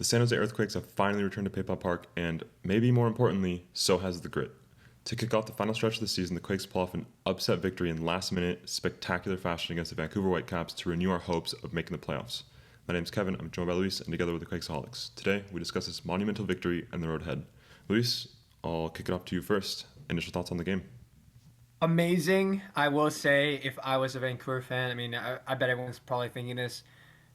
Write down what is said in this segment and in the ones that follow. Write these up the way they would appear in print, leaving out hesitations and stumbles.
San Jose Earthquakes have finally returned to PayPal Park, and maybe more importantly, so has the grit. To kick off the final stretch of the season, the Quakes pull off an upset victory in last-minute, spectacular fashion against the Vancouver Whitecaps to renew our hopes of making the playoffs. My name's Kevin, I'm joined by Luis, and together with the Quakesaholics. Today, we discuss this monumental victory and the road ahead. Luis, I'll kick it off to you first. Initial thoughts on the game? Amazing. I will say, if I was a Vancouver fan, I bet everyone's probably thinking this.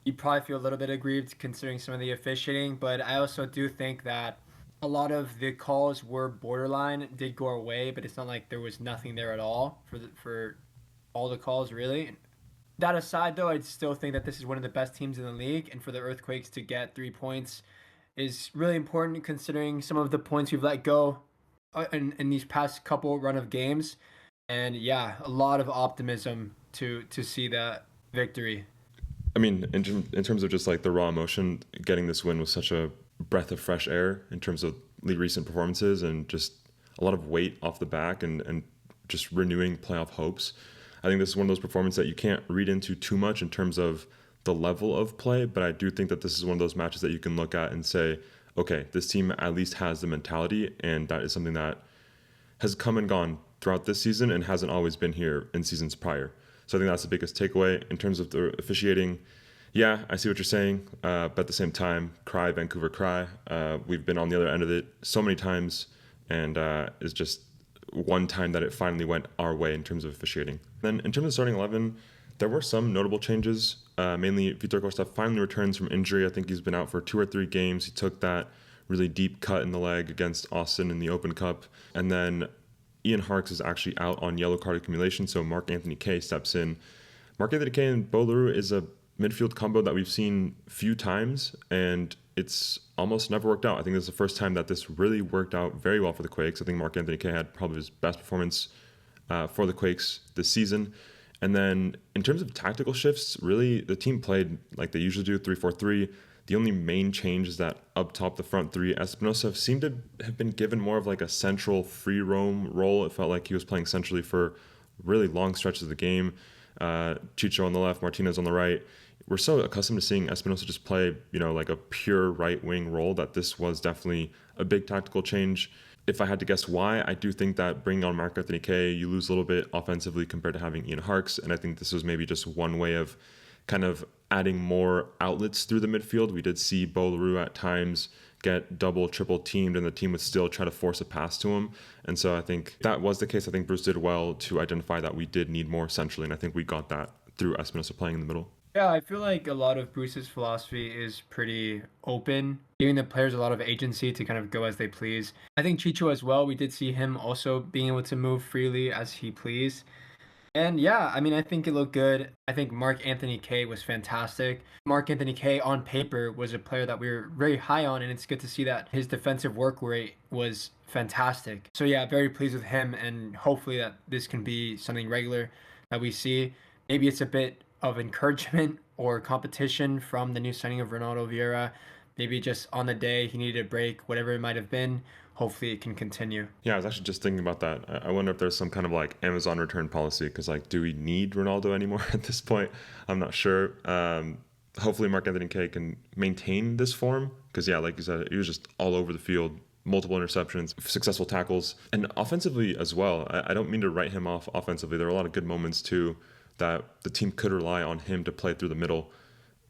You probably feel a little bit aggrieved considering some of the officiating, but I also do think that a lot of the calls were borderline, did go our way, but it's not like there was nothing there at all for all the calls really. That aside, though, I'd still think that this is one of the best teams in the league, and for the Earthquakes to get 3 points is really important considering some of the points we've let go in these past couple run of games. And yeah, a lot of optimism to see that victory. I mean, in terms of just like the raw emotion, getting this win was such a breath of fresh air in terms of recent performances and just a lot of weight off the back and just renewing playoff hopes. I think this is one of those performances that you can't read into too much in terms of the level of play, but I do think that this is one of those matches that you can look at and say, okay, this team at least has the mentality, and that is something that has come and gone throughout this season and hasn't always been here in seasons prior. So I think that's the biggest takeaway in terms of the officiating. Yeah, I see what you're saying, but at the same time, cry, Vancouver, cry. We've been on the other end of it so many times, and it's just one time that it finally went our way in terms of officiating. Then in terms of starting 11, there were some notable changes. Mainly, Vitor Costa finally returns from injury. I think he's been out for 2 or 3 games. He took that really deep cut in the leg against Austin in the Open Cup, and then Ian Harkes is actually out on yellow card accumulation, so Marc-Anthony Kaye steps in. Marc-Anthony Kaye and Bo LaRue is a midfield combo that we've seen few times, and it's almost never worked out. I think this is the first time that this really worked out very well for the Quakes. I think Marc-Anthony Kaye had probably his best performance for the Quakes this season. And then in terms of tactical shifts, really the team played like they usually do, 3-4-3. The only main change is that up top, the front three, Espinosa seemed to have been given more of like a central free roam role. It felt like he was playing centrally for really long stretches of the game. Chicho on the left, Martinez on the right. We're so accustomed to seeing Espinosa just play, like a pure right wing role that this was definitely a big tactical change. If I had to guess why, I do think that bringing on Marc-Anthony Kaye, you lose a little bit offensively compared to having Ian Harkes. And I think this was maybe just one way of kind of adding more outlets through the midfield. We did see Bo LaRue at times get double, triple teamed, and the team would still try to force a pass to him. And so I think that was the case. I think Bruce did well to identify that we did need more centrally, and I think we got that through Espinosa playing in the middle. Yeah, I feel like a lot of Bruce's philosophy is pretty open, giving the players a lot of agency to kind of go as they please. I think Chicho as well, we did see him also being able to move freely as he pleased. And yeah, I think it looked good. I think Marc-Anthony Kaye was fantastic. Marc-Anthony Kaye on paper was a player that we were very high on, and it's good to see that his defensive work rate was fantastic. So yeah, very pleased with him, and hopefully that this can be something regular that we see. Maybe it's a bit of encouragement or competition from the new signing of Ronaldo Vieira. Maybe just on the day he needed a break, whatever it might have been. Hopefully it can continue. Yeah, I was actually just thinking about that. I wonder if there's some kind of like Amazon return policy because like, do we need Ronaldo anymore at this point? I'm not sure. Hopefully Marc-Anthony Kaye can maintain this form because yeah, like you said, he was just all over the field. Multiple interceptions, successful tackles, and offensively as well. I don't mean to write him off offensively. There were a lot of good moments too that the team could rely on him to play through the middle.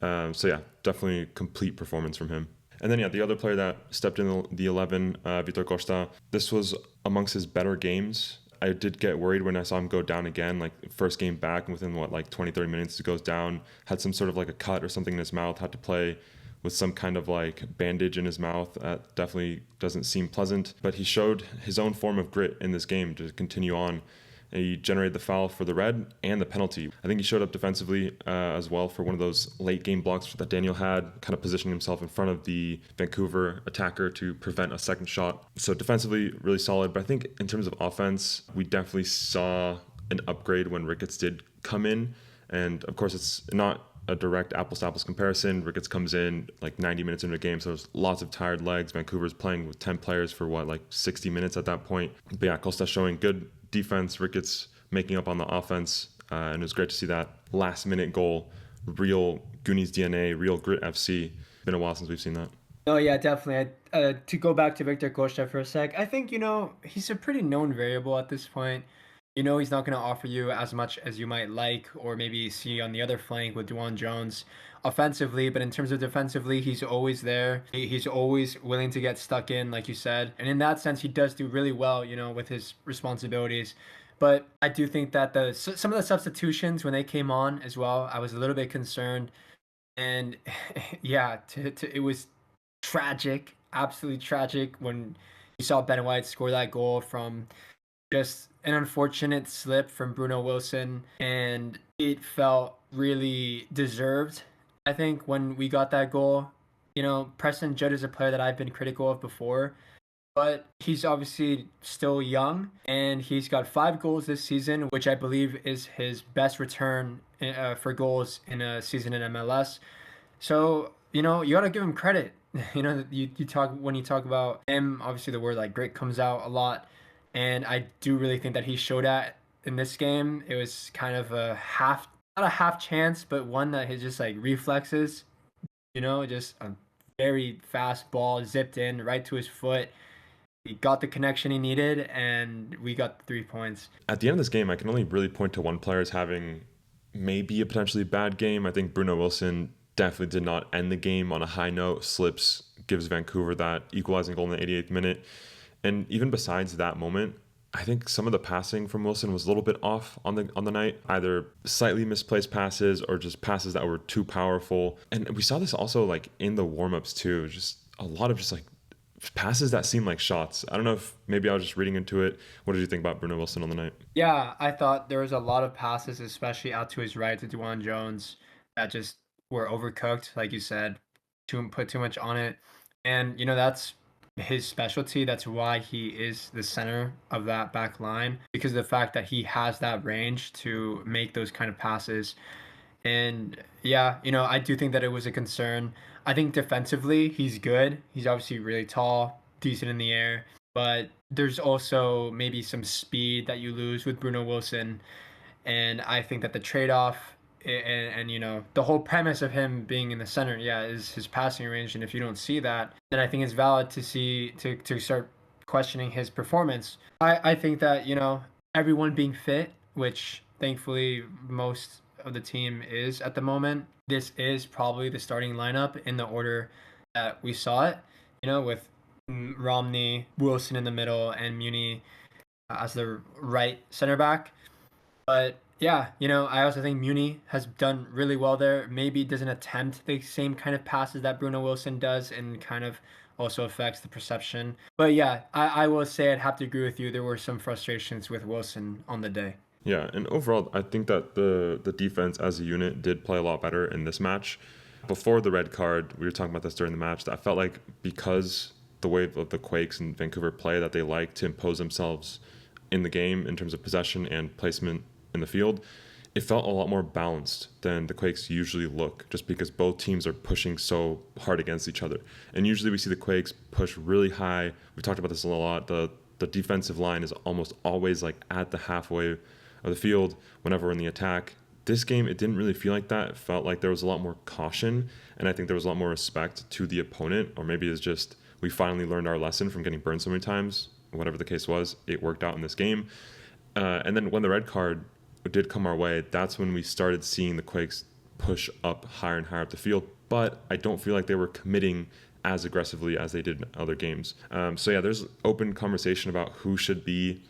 So yeah, definitely complete performance from him. And then yeah, the other player that stepped in the 11, Vitor Costa, this was amongst his better games. I did get worried when I saw him go down again, like first game back, and within 20, 30 minutes he goes down, had some sort of like a cut or something in his mouth, had to play with some kind of like bandage in his mouth. That definitely doesn't seem pleasant, but he showed his own form of grit in this game to continue on. He generated the foul for the red and the penalty. I think he showed up defensively as well for one of those late game blocks that Daniel had, kind of positioning himself in front of the Vancouver attacker to prevent a second shot. So defensively, really solid. But I think in terms of offense, we definitely saw an upgrade when Ricketts did come in. And of course, it's not a direct apples-to-apples comparison. Ricketts comes in like 90 minutes into the game, so there's lots of tired legs. Vancouver's playing with 10 players for 60 minutes at that point. But yeah, Costa showing good defense, Ricketts making up on the offense, and it was great to see that last-minute goal. Real Goonies DNA, real Grit FC. Been a while since we've seen that. Oh yeah, definitely. To go back to Victor Costa for a sec, I think he's a pretty known variable at this point. He's not going to offer you as much as you might like, or maybe see on the other flank with Dwan Jones offensively. But in terms of defensively, he's always there. He's always willing to get stuck in, like you said. And in that sense, he does do really well, with his responsibilities. But I do think that some of the substitutions when they came on as well, I was a little bit concerned. And yeah, it was tragic, absolutely tragic when you saw Ben White score that goal from just an unfortunate slip from Bruno Wilson, and it felt really deserved. I think when we got that goal, Preston Judd is a player that I've been critical of before, but he's obviously still young, and he's got 5 goals this season, which I believe is his best return for goals in a season in MLS. So, you got to give him credit. You talk when you talk about him, obviously the word like grit comes out a lot. And I do really think that he showed that in this game. It was kind of not a half chance, but one that his just like reflexes, just a very fast ball zipped in right to his foot. He got the connection he needed, and we got the 3 points. At the end of this game, I can only really point to one player as having maybe a potentially bad game. I think Bruno Wilson definitely did not end the game on a high note. Slips, gives Vancouver that equalizing goal in the 88th minute. And even besides that moment, I think some of the passing from Wilson was a little bit off on the night, either slightly misplaced passes or just passes that were too powerful. And we saw this also like in the warm-ups too, just a lot of just like passes that seemed like shots. I don't know if maybe I was just reading into it. What did you think about Bruno Wilson on the night? Yeah, I thought there was a lot of passes, especially out to his right to Dwan Jones, that just were overcooked, like you said, put too much on it. And that's his specialty. That's why he is the center of that back line, because of the fact that he has that range to make those kind of passes. And yeah, I do think that it was a concern. I think defensively, he's good. He's obviously really tall, decent in the air, but there's also maybe some speed that you lose with Bruno Wilson. And I think that the trade-off and the whole premise of him being in the center, yeah, is his passing range. And if you don't see that, then I think it's valid to start questioning his performance. I think that everyone being fit, which thankfully most of the team is at the moment. This is probably the starting lineup in the order that we saw it. With Romney, Wilson in the middle, and Muni as the right center back. But yeah, I also think Muni has done really well there. Maybe doesn't attempt the same kind of passes that Bruno Wilson does, and kind of also affects the perception. But yeah, I will say I'd have to agree with you. There were some frustrations with Wilson on the day. Yeah, and overall, I think that the defense as a unit did play a lot better in this match. Before the red card, we were talking about this during the match, that I felt like because the way of the Quakes and Vancouver play, that they like to impose themselves in the game in terms of possession and placement in the field, it felt a lot more balanced than the Quakes usually look, just because both teams are pushing so hard against each other. And usually we see the Quakes push really high. We've talked about this a lot. The defensive line is almost always like at the halfway of the field whenever we're in the attack. This game, it didn't really feel like that. It felt like there was a lot more caution, and I think there was a lot more respect to the opponent, or maybe it's just we finally learned our lesson from getting burned so many times. Whatever the case was, it worked out in this game. And then when the red card did come our way, that's when we started seeing the Quakes push up higher and higher up the field. But I don't feel like they were committing as aggressively as they did in other games. So yeah, there's open conversation about who should be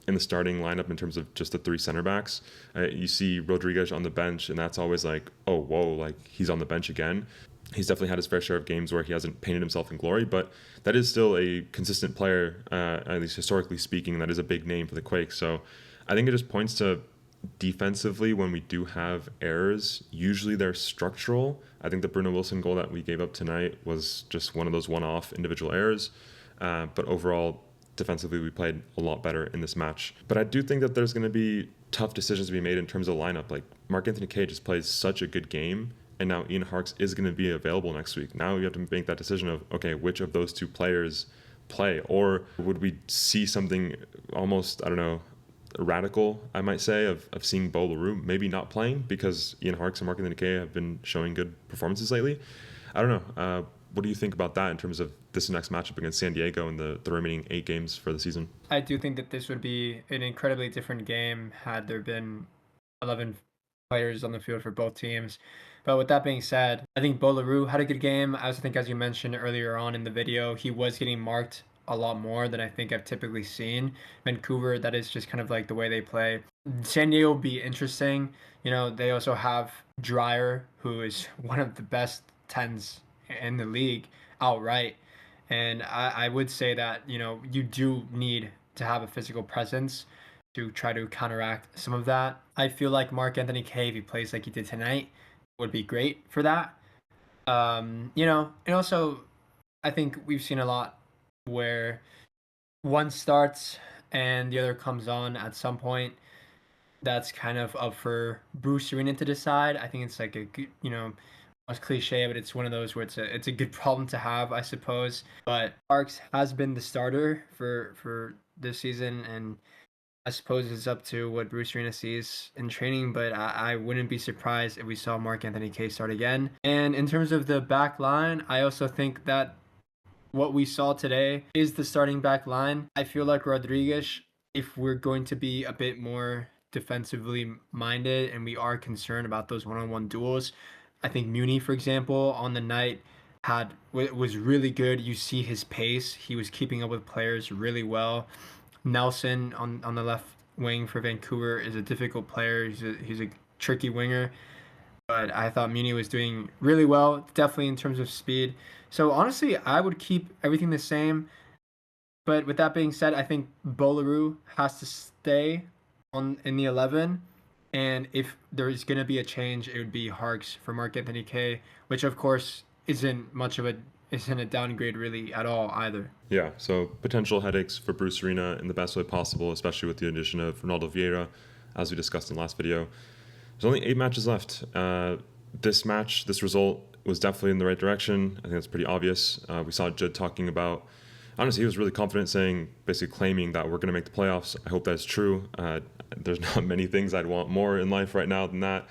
in the starting lineup in terms of just the 3 center backs. You see Rodriguez on the bench, and that's always like, oh, whoa, like he's on the bench again. He's definitely had his fair share of games where he hasn't painted himself in glory, but that is still a consistent player, at least historically speaking. That is a big name for the Quakes. So I think it just points to defensively, when we do have errors, usually they're structural. I think the Bruno Wilson goal that we gave up tonight was just one of those one-off individual errors. But overall, defensively, we played a lot better in this match. But I do think that there's going to be tough decisions to be made in terms of lineup. Like Marc-Anthony Kaye just plays such a good game, and now Ian Harkes is going to be available next week. Now we have to make that decision of, okay, which of those 2 players play? Or would we see something almost, I don't know, radical, I might say, of seeing Bo LaRue maybe not playing because Ian Harkes and Marc-Anthony Kaye have been showing good performances lately? I don't know. what do you think about that in terms of this next matchup against San Diego and the remaining 8 games for the season? I do think that this would be an incredibly different game had there been 11 players on the field for both teams. But with that being said, I think Bolaru had a good game. I also think, as you mentioned earlier on in the video, he was getting marked a lot more than I think I've typically seen. Vancouver, that is just kind of like the way they play. San Diego will be interesting. You know, they also have Dreyer, who is one of the best 10s in the league outright. And I would say that, you know, you do need to have a physical presence to try to counteract some of that. I feel like Mark Anthony Kaye, if he plays like he did tonight, would be great for that. You know, and also I think we've seen a lot where one starts and the other comes on at some point. That's kind of up for Bruce Arena to decide. I think it's like a good, you know, it's cliche, but it's one of those where it's a good problem to have, I suppose. But Harkes has been the starter for this season, and I suppose it's up to what Bruce Arena sees in training, but I wouldn't be surprised if we saw Mark Anthony Kaye start again. And in terms of the back line, I also think that what we saw today is the starting back line. I feel like Rodriguez, if we're going to be a bit more defensively minded and we are concerned about those one-on-one duels, I think Muni, for example, on the night was really good. You see his pace. He was keeping up with players really well. Nelson on the left wing for Vancouver is a difficult player. He's a tricky winger, but I thought Muni was doing really well, definitely in terms of speed. So honestly, I would keep everything the same. But with that being said, I think Bolaru has to stay in the 11. And if there is going to be a change, it would be Harkes for Mark Anthony Kaye, which of course isn't a downgrade really at all either. Yeah, so potential headaches for Bruce Arena in the best way possible, especially with the addition of Ronaldo Vieira, as we discussed in the last video. There's only 8 matches left. This result was definitely in the right direction. I think that's pretty obvious. We saw Judd talking about, honestly, he was really confident, basically claiming that we're going to make the playoffs. I hope that's true. There's not many things I'd want more in life right now than that.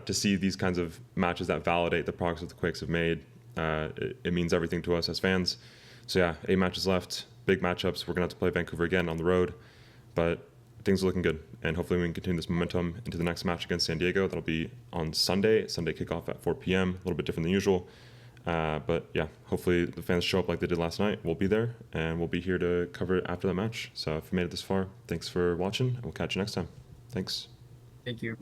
To see these kinds of matches that validate the progress that the Quakes have made, it means everything to us as fans. So yeah, 8 matches left, big matchups. We're going to have to play Vancouver again on the road, but things are looking good, and hopefully we can continue this momentum into the next match against San Diego. That'll be on Sunday kickoff at 4 p.m., a little bit different than usual. But yeah, hopefully the fans show up like they did last night. We'll be there, and we'll be here to cover it after that match. So if you made it this far, thanks for watching, and we'll catch you next time. Thanks. Thank you.